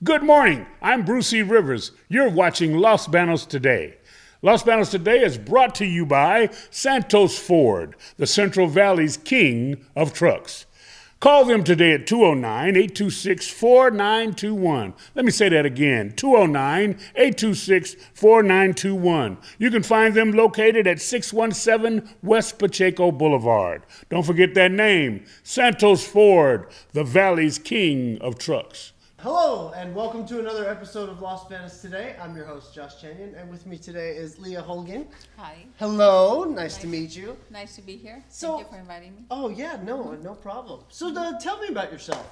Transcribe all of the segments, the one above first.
Good morning. I'm Bruce E. Rivers. You're watching Los Banos Today. Los Banos Today is brought to you by Santos Ford, the Central Valley's king of trucks. Call them today at 209-826-4921. Let me say that again, 209-826-4921. You can find them located at 617 West Pacheco Boulevard. Don't forget that name, Santos Ford, the Valley's king of trucks. Hello, and welcome to another episode of Los Banos Today. I'm your host, Josh Chanyon, and with me today is Lea Holguin. Hi. Hello, nice to meet you. Nice to be here. So- Thank you for inviting me. Oh yeah, no problem. So tell me about yourself.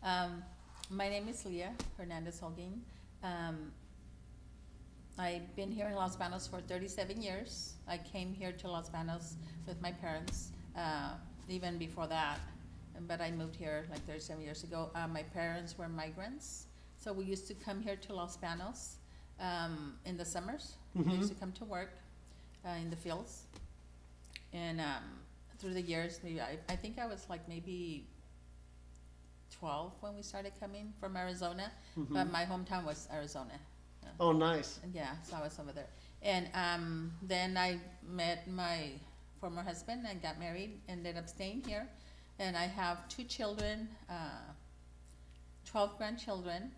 My name is Lea Hernandez Holguin. I've been here in Los Banos for 37 years. I came here to Los Banos with my parents, even before that. But I moved here like 37 years ago. My parents were migrants, so we used to come here to Los Banos in the summers. We used to come to work in the fields. And through the years, maybe I think I was like maybe 12 when we started coming from Arizona, but my hometown was Arizona. Oh, nice. Yeah, so I was over there. And then I met my former husband and got married, ended up staying here. And I have 2 children, 12 grandchildren,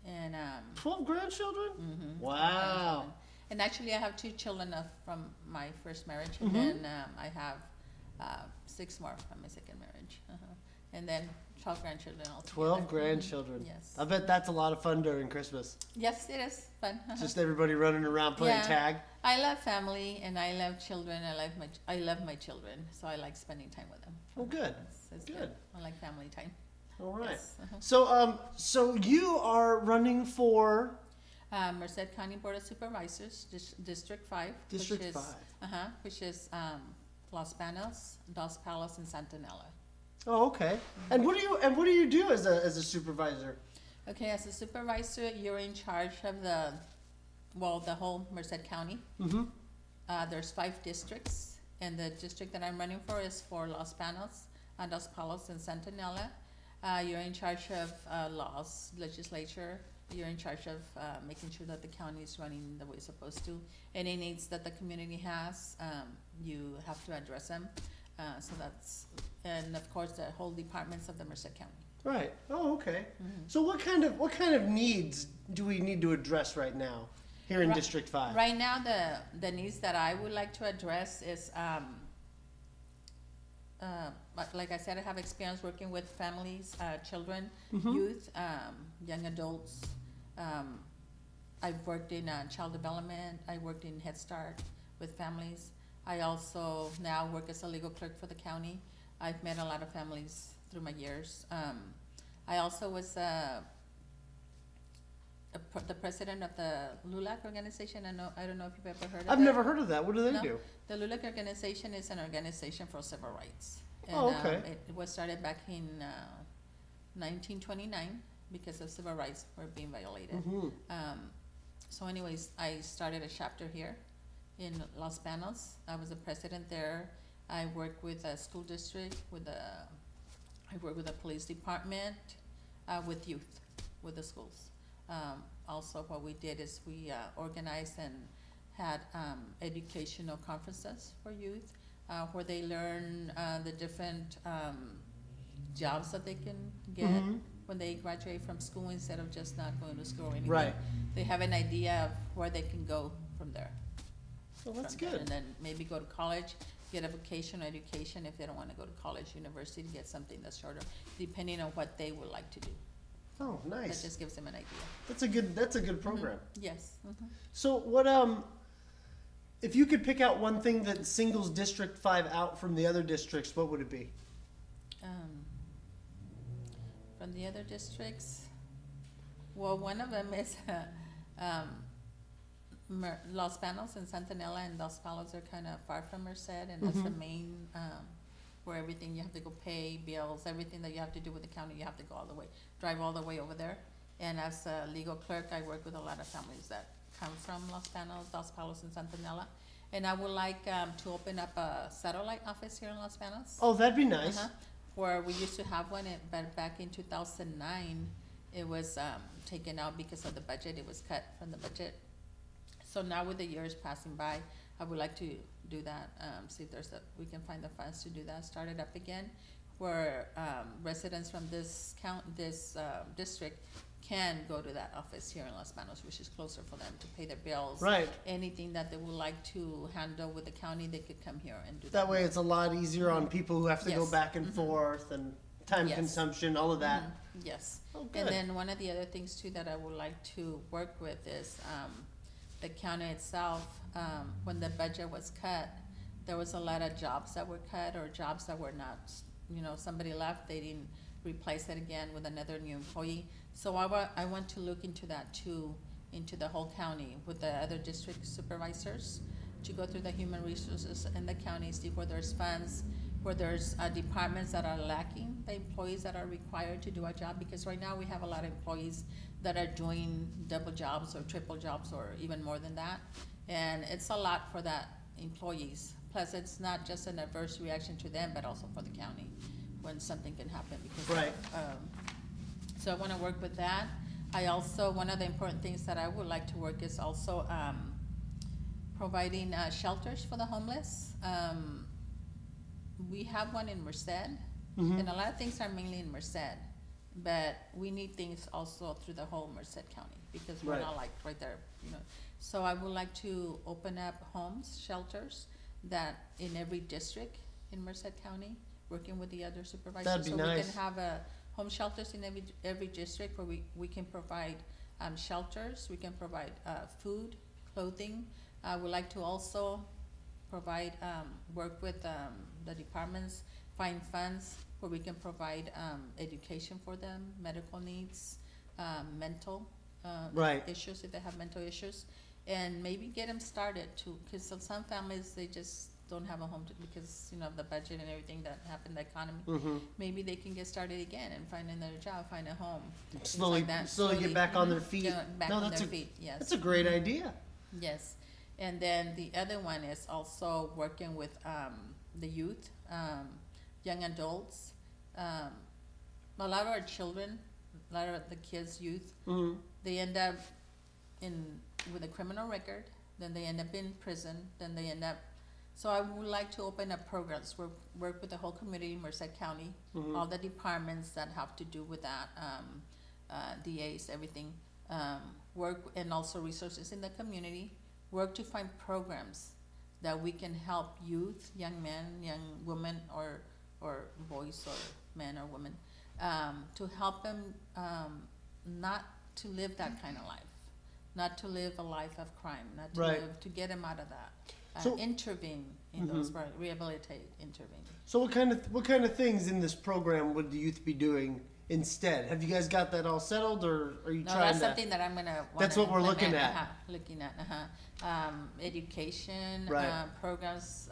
and 12 grandchildren? Wow. And actually, I have 2 children from my first marriage, and then I have 6 more from my second marriage, and then 12 grandchildren altogether. 12 grandchildren. Yes. I bet that's a lot of fun during Christmas. Yes, it is fun. Just everybody running around playing tag. I love family and I love children. I love my children, so I like spending time with them. Oh, good. It's Good. I like family time. All right. Yes. So you are running for Merced County Board of Supervisors, District 5. District which is, 5. Which is Los Banos, Dos Palos, and Santanella. Oh, okay. And what do you do as a supervisor? Okay, as a supervisor, you're in charge of the whole Merced County. There's 5 districts, and the district that I'm running for is for Los Banos, Dos Palos, and Santanella. You're in charge of laws, legislature. You're in charge of making sure that the county is running the way it's supposed to. Any needs that the community has, you have to address them. And of course the whole departments of the Merced County. Right. Oh, okay. So what kind of needs do we need to address right now here in District 5? Right now, the needs that I would like to address is, like I said, I have experience working with families, children, youth, young adults. I've worked in child development. I worked in Head Start with families. I also now work as a legal clerk for the county. I've met a lot of families through my years. I also was the president of the LULAC organization. I don't know if you've ever heard of it. I've never heard of that. What do they do? The LULAC organization is an organization for civil rights. And, Oh, okay. It was started back in 1929 because of civil rights were being violated. So anyways, I started a chapter here in Los Banos. I was the president there. I work with a school district, I work with a police department, with youth, with the schools. Also, what we did is we organized and had educational conferences for youth, where they learn the different jobs that they can get when they graduate from school instead of just not going to school or anything. Right. They have an idea of where they can go from there. Well, that's from there, good. and then maybe go to college, get a vocational education if they don't want to go to college, university, to get something that's shorter, depending on what they would like to do. Oh, nice. That just gives them an idea. That's a good program. Yes. So what if you could pick out one thing that singles District 5 out from the other districts, what would it be? From the other districts, well, one of them is Los Banos and Santanella and Dos Palos are kind of far from Merced, and that's the main, where everything you have to go pay, bills, everything that you have to do with the county, you have to go drive all the way over there. And as a legal clerk, I work with a lot of families that come from Los Banos, Dos Palos, and Santanella. And I would like to open up a satellite office here in Los Banos. Oh, that'd be nice. Where we used to have one, but back in 2009, It was, taken out because of the budget, it was cut from the budget. So now with the years passing by, I would like to do that, see if we can find the funds to do that, start it up again, where, residents from this district can go to that office here in Los Banos, which is closer for them to pay their bills. Right. Anything that they would like to handle with the county, they could come here and do that. That way it's a lot easier on people who have to go Yes. back and forth and time Yes. consumption, all of that. Yes. Oh, good. And then one of the other things too that I would like to work with is, the county itself, when the budget was cut, there was a lot of jobs that were cut or jobs that were not, somebody left, they didn't replace it again with another new employee. So I want to look into that too, into the whole county with the other district supervisors, to go through the human resources in the county, see where there's funds, where there's departments that are lacking the employees that are required to do a job, because right now we have a lot of employees that are doing double jobs or triple jobs or even more than that, and it's a lot for that employees. Plus, it's not just an adverse reaction to them, but also for the county when something can happen because Right. So I want to work with that. I also, one of the important things that I would like to work is also providing shelters for the homeless. We have one in Merced, and a lot of things are mainly in Merced, but we need things also through the whole Merced County because we're Right. not like right there, So I would like to open up homes, shelters that in every district in Merced County, working with the other supervisors. That'd be So we nice. can have home shelters in every district where we can provide shelters, we can provide food, clothing. I would like to also provide, work with the departments, find funds where we can provide education for them, medical needs, mental Right. issues if they have mental issues, and maybe get them started too, because some families, they just don't have a home because, of the budget and everything that happened, the economy. Maybe they can get started again and find another job, find a home. things Slowly, like that. slowly get back on their Mhm. feet. Get back No, on that's their a feet, yes. that's a great idea. Yes, and then the other one is also working with the youth, young adults. A lot of our children, a lot of the kids, youth, they end up with a criminal record, then they end up in prison, then they end up. So I would like to open up programs, work with the whole community, Merced County, all the departments that have to do with that, DAs, everything. Work and also resources in the community, work to find programs that we can help youth, young men, young women, or boys or men or women, to help them not to live that kind of life, not to live a life of crime, not to Right. live, to get them out of that. So- Intervene in those, rehabilitate, intervene. So what kind of things in this program would the youth be doing instead? Have you guys got that all settled, or are you No, trying that's to? something that I'm gonna. That's wanna what we're looking implement. at. Looking at, education, Right. programs,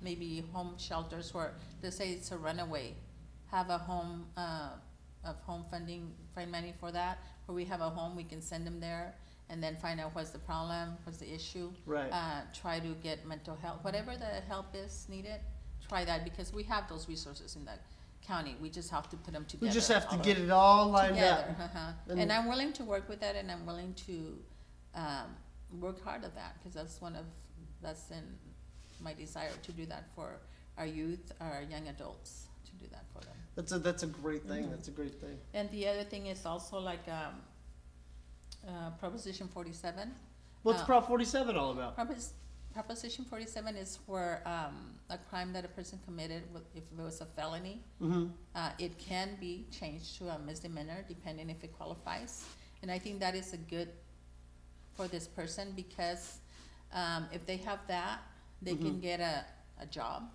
maybe home shelters where, let's say it's a runaway, have a home, of home funding, find money for that, where we have a home, we can send them there, and then find out what's the problem, what's the issue. Right. Try to get mental health, whatever the help is needed, try that, because we have those resources in the county, we just have to put them together. We just have to all get of- it all lined together, up. And And- I'm willing to work with that, and I'm willing to work hard at that, because that's in my desire to do that for our youth, our young adults, to do that for them. That's a great thing. That's a great thing. And the other thing is also like Proposition 47. What's Prop 47 all about? Proposition 47 is where a crime that a person committed, if it was a felony, it can be changed to a misdemeanor, depending if it qualifies. And I think that is a good for this person, because if they have that, they can get a job.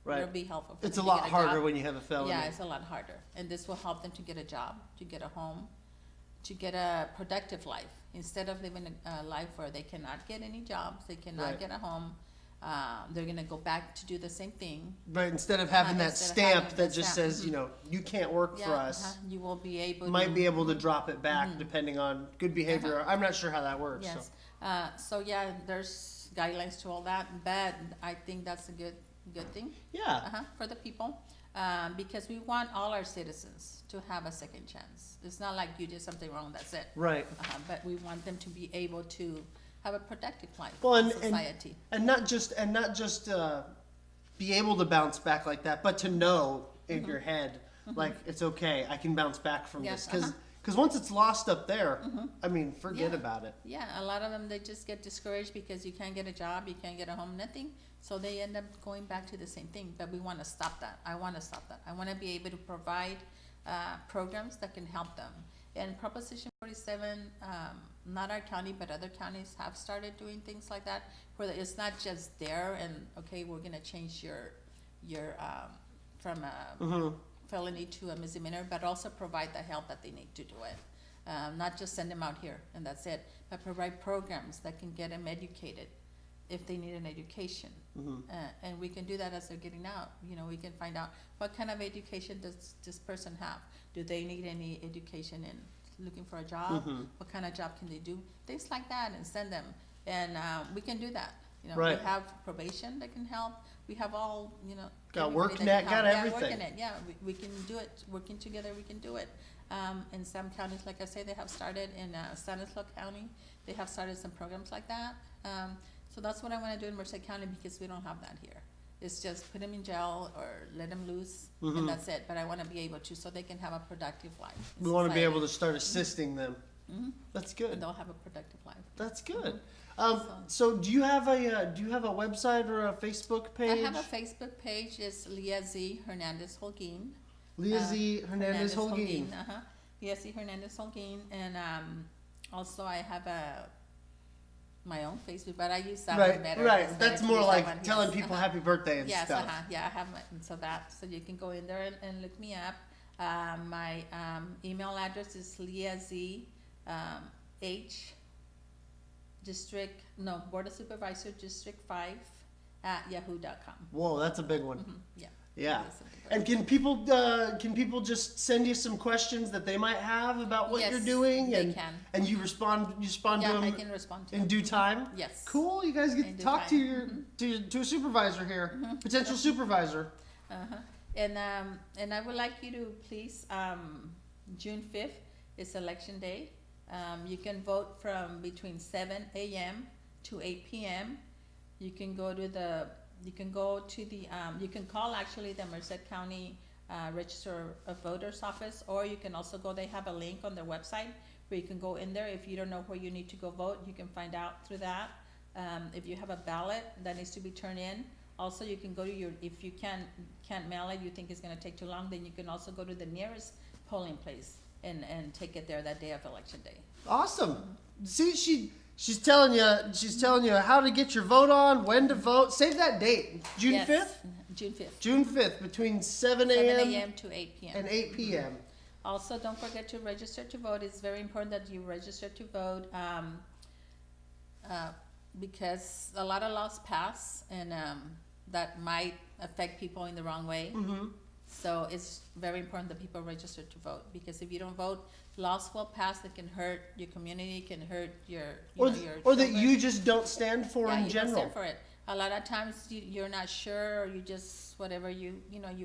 Right. It'll be helpful for It's them a to lot get harder job. when you have a felony. Yeah, it's a lot harder, and this will help them to get a job, to get a home, to get a productive life, instead of living a life where they cannot get any jobs, they cannot Right. get a home. They're gonna go back to do the same thing. Right, instead of having that Instead of stamp having that the just stamp, says, you can't work for Yeah, us. you will be able. Might to, be able to drop it back depending on good behavior. I'm not sure how that works. Yes. So. So yeah, there's guidelines to all that, but I think that's a good thing. Yeah. For the people. because we want all our citizens to have a second chance. It's not like you did something wrong, that's it. Right. But we want them to be able to have a productive life Well, in society. and not just be able to bounce back like that, but to know in your head, like, it's okay, I can bounce back from Yes, this. Because once it's lost up there, I mean, forget Yeah. about it. Yeah, a lot of them, they just get discouraged because you can't get a job, you can't get a home, nothing. So they end up going back to the same thing, but we wanna stop that. I wanna stop that. I wanna be able to provide, programs that can help them. And Proposition 47, not our county, but other counties have started doing things like that, where it's not just there and, okay, we're gonna change your, from a felony to a misdemeanor, but also provide the help that they need to do it. Not just send them out here and that's it, but provide programs that can get them educated if they need an education. And we can do that as they're getting out. You know, we can find out what kind of education does this person have? Do they need any education in looking for a job? What kind of job can they do? Things like that, and send them. And we can do that. You know, Right. we have probation that can help. We have all, you know, Got everybody WorkNet, that can got help. everything. Yeah, WorkNet, yeah, we can do it. Working together, we can do it. In some counties, like I say, they have started in Stanislaus County. They have started some programs like that. So that's what I want to do in Merced County, because we don't have that here. It's just put them in jail or let them loose, and that's it. But I want to be able to, so they can have a productive life. in We want to be society. able to start assisting them. That's And good. they'll have a productive life. That's good. So do you have a website or a Facebook page? I have a Facebook page. It's Lea Z. Hernandez Holguin. Lea Z. Hernandez Holguin. Lea Z. Hernandez Holguin. And also I have my own Facebook, but I use that one better. Right. It's That's better to more use that like one, telling yes. people happy birthday and Yes, stuff. yeah, I have my, so you can go in there and look me up. My email address is Lea Z. H. Board of Supervisors District 5 at yahoo.com. Whoa, that's a big one. Yeah. Yeah. It is a big one. And can people just send you some questions that they might have about what Yes, you're doing, they and can. and you respond to Yeah, I them can respond to in them. due time? Yes. Cool. You guys get In to due talk time. to a supervisor here, potential supervisor. And I would like you to please, June 5th is election day. You can vote from between 7 a.m. to 8 p.m. You can go to the, you can call actually the Merced County Register of Voters office, or you can also go, they have a link on their website where you can go in there. If you don't know where you need to go vote, you can find out through that. If you have a ballot that needs to be turned in, also you can go to your, if you can't mail it, you think it's gonna take too long, then you can also go to the nearest polling place and take it there that day of election day. Awesome. See, she's telling you how to get your vote on, when to vote. Save that date. June Yes, 5th? June 5th. June 5th, between 7 7 a.m. a.m. to 8 p.m. and 8 p.m. Also, don't forget to register to vote. It's very important that you register to vote, because a lot of laws pass, and that might affect people in the wrong way. So it's very important that people register to vote, because if you don't vote, laws will pass that can hurt your community, can hurt your, Or that children. you just don't stand for Yeah, in you don't general. stand for it. A lot of times you're not sure, or you just whatever you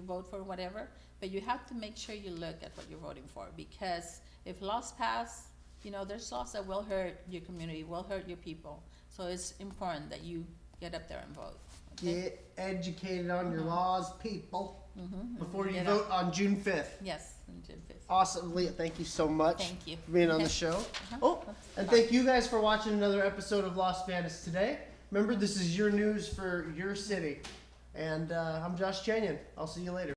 vote for whatever, but you have to make sure you look at what you're voting for, because if laws pass, there's laws that will hurt your community, will hurt your people. So it's important that you get up there and vote. Okay? Get educated on your laws, people, before you Get vote on June 5th. Yes, on June 5th. Awesome, Leah. Thank you so much Thank you. for being on the Okay. show. Uh-huh. Oh, and thank you guys for watching another episode of Las Banos today. Remember, this is your news for your city. And I'm Josh Chanyon. I'll see you later.